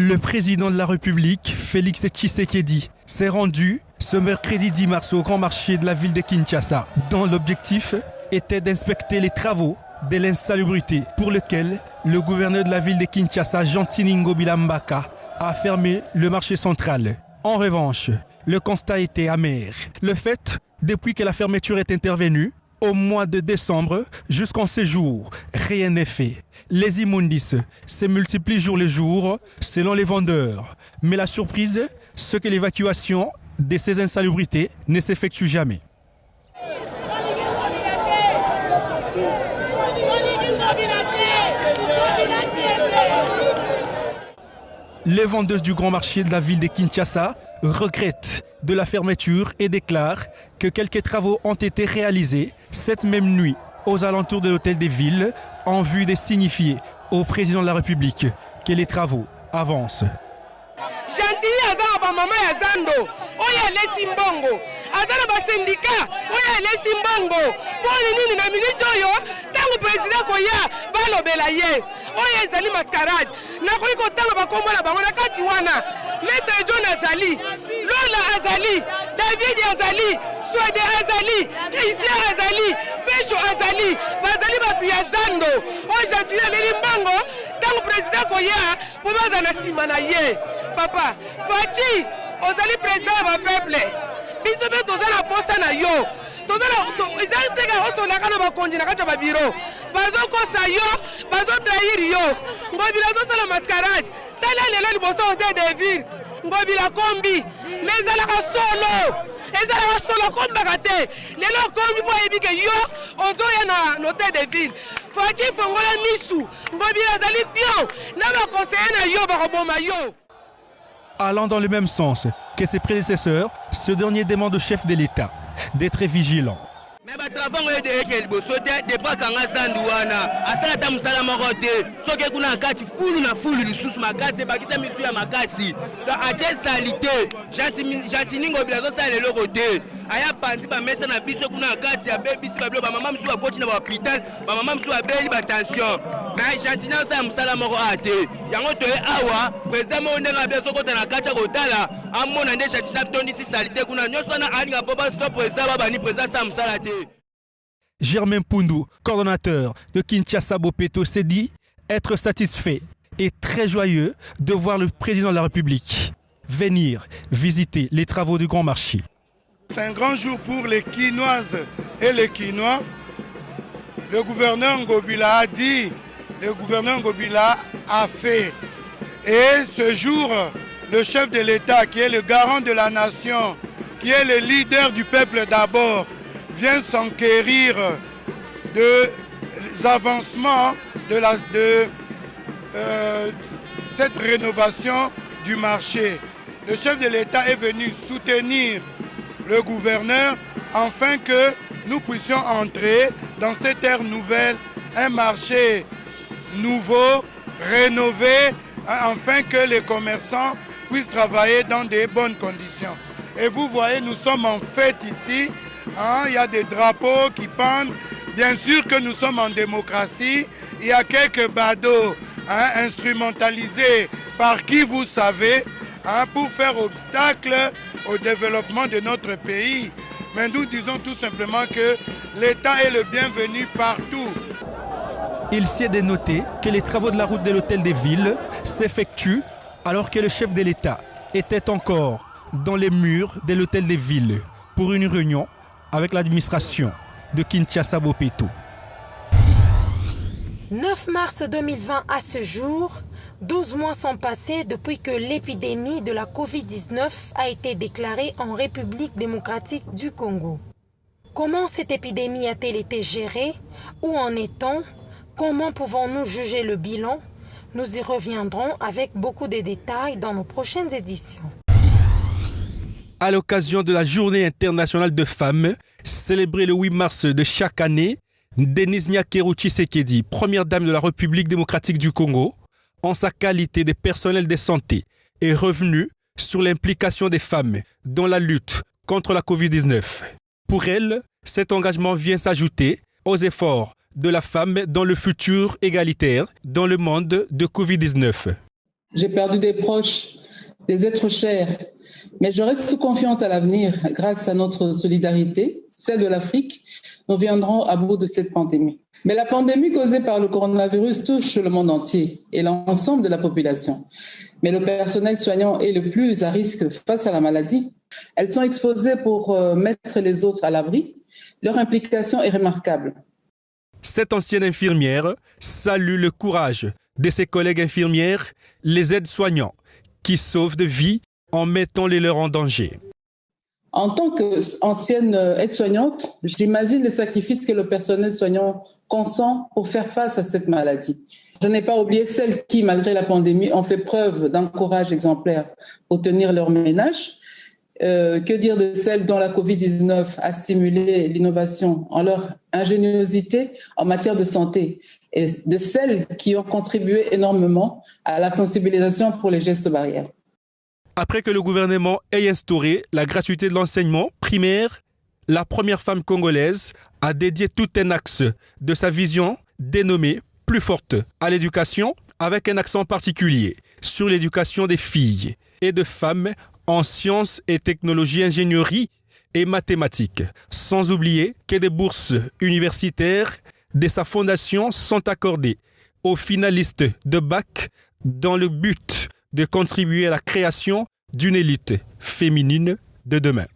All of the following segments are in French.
Le président de la République, Félix Tshisekedi, s'est rendu ce mercredi 10 mars au grand marché de la ville de Kinshasa, dont l'objectif était d'inspecter les travaux de l'insalubrité pour lequel le gouverneur de la ville de Kinshasa, Gentini Ngobila Mbaka, a fermé le marché central. En revanche, le constat était amer. Le fait, depuis que la fermeture est intervenue, au mois de décembre jusqu'en ces jours, rien n'est fait. Les immondices se multiplient jour le jour selon les vendeurs. Mais la surprise, c'est que l'évacuation de ces insalubrités ne s'effectue jamais. Les vendeuses du grand marché de la ville de Kinshasa regrettent de la fermeture et déclarent que quelques travaux ont été réalisés cette même nuit aux alentours de l'hôtel des villes en vue de signifier au président de la République que les travaux avancent. Gentili azana ba mama ya Zando, oya lesi mbongo. Azana ba syndicat, oya lesi mbongo. Poni nini na minute oyo, tangu president koya balobela ye. Oya ezali mascarade. Na koliko tanga ba kombo na bango na kati wana. Maître John Azali, Lola Azali, David Azali, Swede Azali, Christian Azali, Pesho Azali, bazali batu ya Zando. Oya Gentili leli mbongo, tangu president koya, pobaza na sima na ye. Papa, Fachi, ozali président du peuple. Biso be tozala posa na yo. Tozala ezali teka osona kana ba konji na kacha ba biro. Bazo kosa yo, bazo trahir yo. Ngobila zo sala mascarade. Tala lelo liboso hotel de ville. Ngobila kombi, mais ezala ka solo. Ezala ka solo komba kate. Lelo kombi po ebike yo, ozo ya na hotel de ville. Fachi fongola misu. Ngobila zali pion. Na ba conseiller na yo ba koboma yo. Allant dans le même sens que ses prédécesseurs, ce dernier demande au chef de l'État d'être vigilant. Mais batravailles ont été équilibrés. Des pas quand on s'en douana, à ça la musala maroté, soit que kuna kati fulu na fulu ni sous makasi, bakisa misu ya makasi. Donc à cette salité, Gentini Ngobila zo ça le logoté. Aya pandi ba mesa na biso kuna kati ya baby si ba blo ba mama misu wa coach na ba hôpital, ba mama misu wa beli ba tension. Mais Gentini ça musala maro ate. Yango to e awa, président mo ndenga beso kota na kacha kotala, amona nde Gentini tondi si salité kuna nyoso na alinga poba stop président ba bani président ça musala te. Germain Poundou, coordonnateur de Kinshasa Bopeto, s'est dit être satisfait et très joyeux de voir le président de la République venir visiter les travaux du grand marché. C'est un grand jour pour les Kinoises et les Kinois. Le gouverneur Ngobila a dit, le gouverneur Ngobila a fait. Et ce jour, le chef de l'État, qui est le garant de la nation, qui est le leader du peuple d'abord, vient s'enquérir des avancements de cette rénovation du marché. Le chef de l'État est venu soutenir le gouverneur afin que nous puissions entrer dans cette ère nouvelle, un marché nouveau, rénové, afin que les commerçants puissent travailler dans de bonnes conditions. Et vous voyez, nous sommes en fête ici. Il y a des drapeaux qui pendent. Bien sûr que nous sommes en démocratie. Il y a quelques badauds instrumentalisés par qui vous savez pour faire obstacle au développement de notre pays. Mais nous disons tout simplement que l'État est le bienvenu partout. Il s'y est dénoté que les travaux de la route de l'hôtel des villes s'effectuent alors que le chef de l'État était encore dans les murs de l'hôtel des villes pour une réunion avec l'administration de Kinshasa Bopeto. 9 mars 2020 à ce jour, 12 mois sont passés depuis que l'épidémie de la Covid-19 a été déclarée en République démocratique du Congo. Comment cette épidémie a-t-elle été gérée? Où en est-on? Comment pouvons-nous juger le bilan? Nous y reviendrons avec beaucoup de détails dans nos prochaines éditions. À l'occasion de la Journée internationale de femmes, célébrée le 8 mars de chaque année, Denise Nyakeru Tshisekedi, première dame de la République démocratique du Congo, en sa qualité de personnel de santé, est revenue sur l'implication des femmes dans la lutte contre la Covid-19. Pour elle, cet engagement vient s'ajouter aux efforts de la femme dans le futur égalitaire dans le monde de Covid-19. J'ai perdu des proches, des êtres chers, mais je reste confiante à l'avenir. Grâce à notre solidarité, celle de l'Afrique, nous viendrons à bout de cette pandémie. Mais la pandémie causée par le coronavirus touche le monde entier et l'ensemble de la population. Mais le personnel soignant est le plus à risque face à la maladie. Elles sont exposées pour mettre les autres à l'abri. Leur implication est remarquable. Cette ancienne infirmière salue le courage de ses collègues infirmières, les aides-soignants, qui sauvent des vies en mettant les leurs en danger. En tant qu'ancienne aide-soignante, j'imagine les sacrifices que le personnel soignant consent pour faire face à cette maladie. Je n'ai pas oublié celles qui, malgré la pandémie, ont fait preuve d'un courage exemplaire pour tenir leur ménage. Que dire de celles dont la COVID-19 a stimulé l'innovation en leur ingéniosité en matière de santé et de celles qui ont contribué énormément à la sensibilisation pour les gestes barrières. Après que le gouvernement ait instauré la gratuité de l'enseignement primaire, la première femme congolaise a dédié tout un axe de sa vision dénommée « Plus forte » à l'éducation, avec un accent particulier sur l'éducation des filles et de femmes en sciences et technologies, ingénierie et mathématiques. Sans oublier que des bourses universitaires de sa fondation sont accordées aux finalistes de bac dans le but de contribuer à la création d'une élite féminine de demain.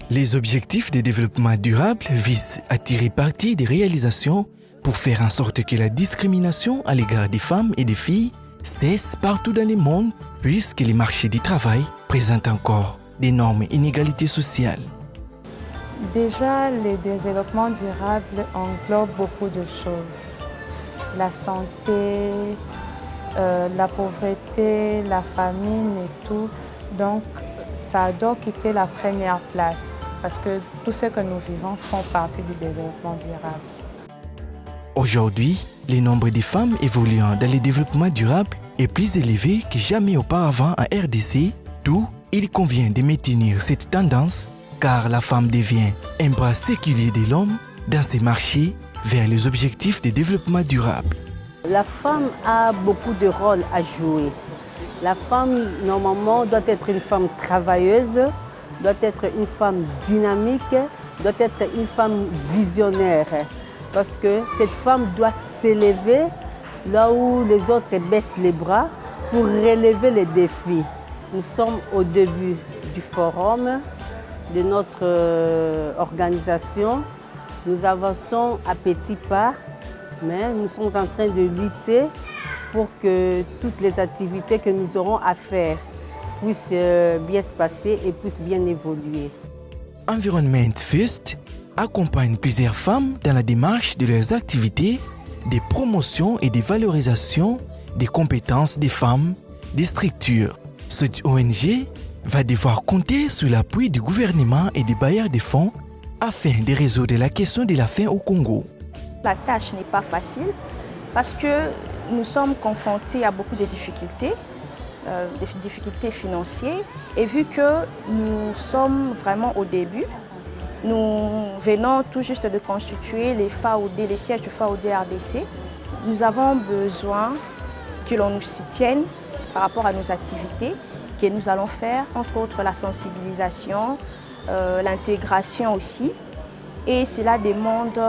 Les objectifs de développement durable visent à tirer parti des réalisations pour faire en sorte que la discrimination à l'égard des femmes et des filles cesse partout dans le monde, puisque les marchés du travail présentent encore d'énormes inégalités sociales. Déjà, le développement durable englobe beaucoup de choses. La santé, la pauvreté, la famine et tout. Donc, ça doit occuper la première place parce que tout ce que nous vivons font partie du développement durable. Aujourd'hui, le nombre de femmes évoluant dans le développement durable est plus élevé que jamais auparavant en RDC. D'où il convient de maintenir cette tendance car la femme devient un bras séculier de l'homme dans ces marchés vers les objectifs de développement durable. La femme a beaucoup de rôles à jouer. La femme, normalement, doit être une femme travailleuse, doit être une femme dynamique, doit être une femme visionnaire. Parce que cette femme doit s'élever là où les autres baissent les bras pour relever les défis. Nous sommes au début du forum de notre organisation. Nous avançons à petits pas, mais nous sommes en train de lutter pour que toutes les activités que nous aurons à faire puissent bien se passer et puissent bien évoluer. Environment First accompagne plusieurs femmes dans la démarche de leurs activités de promotion et de valorisation des compétences des femmes, des structures. Cette ONG va devoir compter sur l'appui du gouvernement et des bailleurs de fonds afin de résoudre la question de la faim au Congo. La tâche n'est pas facile parce que nous sommes confrontés à beaucoup de difficultés, financières. Et vu que nous sommes vraiment au début, nous venons tout juste de constituer les sièges du FAOD RDC. Nous avons besoin que l'on nous soutienne par rapport à nos activités que nous allons faire, entre autres la sensibilisation, l'intégration aussi. Et cela demande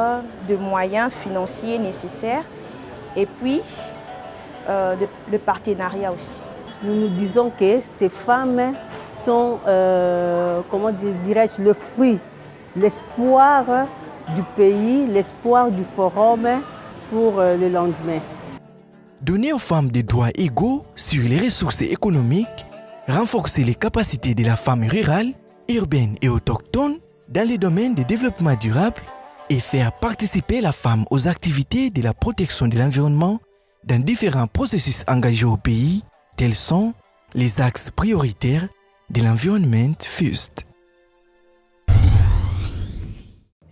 de moyens financiers nécessaires et puis le partenariat aussi. Nous nous disons que ces femmes sont, comment dirais-je, le fruit, l'espoir du pays, l'espoir du forum pour le lendemain. Donner aux femmes des droits égaux sur les ressources économiques, renforcer les capacités de la femme rurale, urbaine et autochtone dans les domaines de développement durable et faire participer la femme aux activités de la protection de l'environnement dans différents processus engagés au pays, tels sont les axes prioritaires de l'Environment First.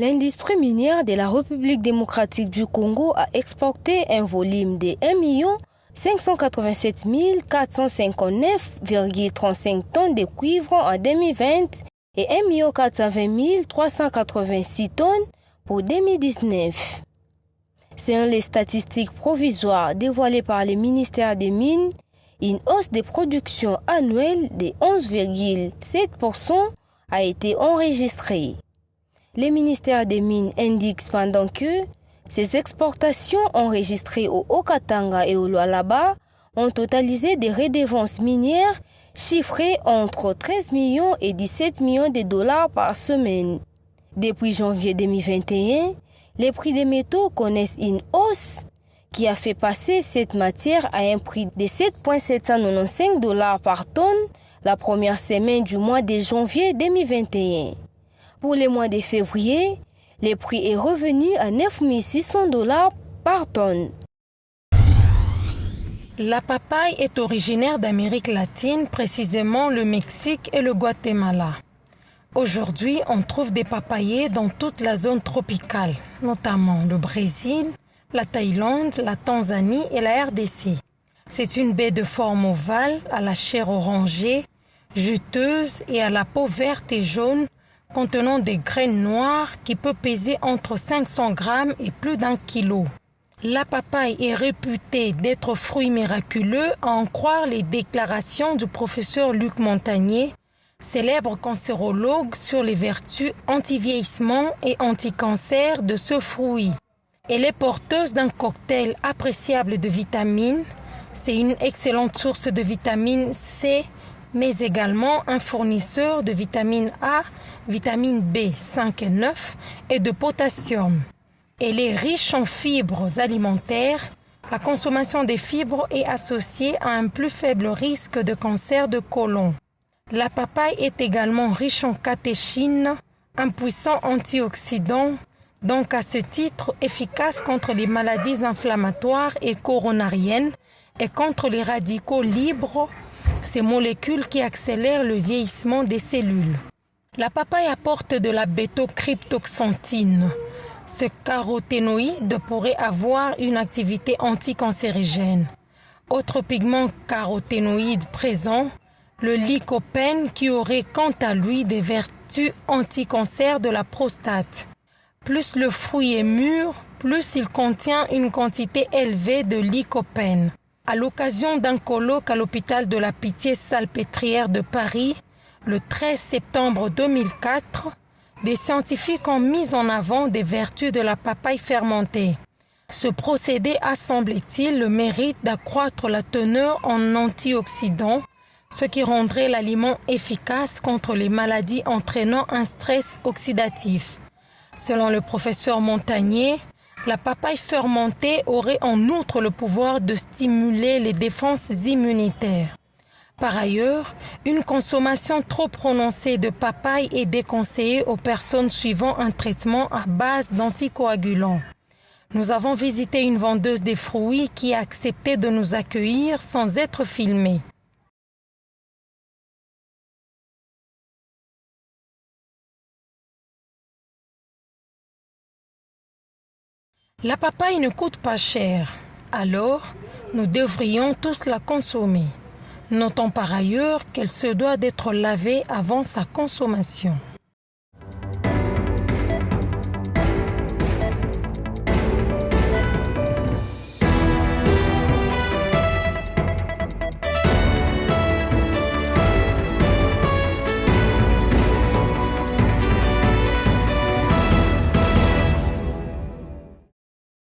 L'industrie minière de la République démocratique du Congo a exporté un volume de 1 587 459,35 tonnes de cuivre en 2020 et 1 420 386 tonnes pour 2019. Selon les statistiques provisoires dévoilées par le ministère des Mines, une hausse des productions annuelles de 11,7% a été enregistrée. Le ministère des Mines indique cependant que ces exportations enregistrées au Haut-Katanga et au Lualaba ont totalisé des redevances minières chiffrées entre 13 millions et 17 millions de dollars par semaine. Depuis janvier 2021, les prix des métaux connaissent une hausse qui a fait passer cette matière à un prix de 7,795 dollars par tonne la première semaine du mois de janvier 2021. Pour le mois de février, le prix est revenu à 9 600 dollars par tonne. La papaye est originaire d'Amérique latine, précisément le Mexique et le Guatemala. Aujourd'hui, on trouve des papayers dans toute la zone tropicale, notamment le Brésil, la Thaïlande, la Tanzanie et la RDC. C'est une baie de forme ovale, à la chair orangée, juteuse et à la peau verte et jaune, contenant des graines noires qui peut peser entre 500 grammes et plus d'1 kilo. La papaye est réputée d'être fruit miraculeux, à en croire les déclarations du professeur Luc Montagnier, célèbre cancérologue, sur les vertus anti-vieillissement et anti-cancer de ce fruit. Elle est porteuse d'un cocktail appréciable de vitamines. C'est une excellente source de vitamine C, mais également un fournisseur de vitamine A, vitamine B 5 et 9 et de potassium. Elle est riche en fibres alimentaires. La consommation des fibres est associée à un plus faible risque de cancer de côlon. La papaye est également riche en catéchine, un puissant antioxydant, donc à ce titre efficace contre les maladies inflammatoires et coronariennes et contre les radicaux libres, ces molécules qui accélèrent le vieillissement des cellules. La papaye apporte de la bétocryptoxanthine. Ce caroténoïde pourrait avoir une activité anticancérigène. Autre pigment caroténoïde présent, le lycopène qui aurait quant à lui des vertus anti-cancer de la prostate. Plus le fruit est mûr, plus il contient une quantité élevée de lycopène. À l'occasion d'un colloque à l'hôpital de la Pitié-Salpêtrière de Paris, le 13 septembre 2004, des scientifiques ont mis en avant des vertus de la papaye fermentée. Ce procédé a, semble-t-il, le mérite d'accroître la teneur en antioxydants, ce qui rendrait l'aliment efficace contre les maladies entraînant un stress oxydatif. Selon le professeur Montagnier, la papaye fermentée aurait en outre le pouvoir de stimuler les défenses immunitaires. Par ailleurs, une consommation trop prononcée de papaye est déconseillée aux personnes suivant un traitement à base d'anticoagulants. Nous avons visité une vendeuse des fruits qui a accepté de nous accueillir sans être filmée. La papaye ne coûte pas cher, alors nous devrions tous la consommer. Notons par ailleurs qu'elle se doit d'être lavée avant sa consommation.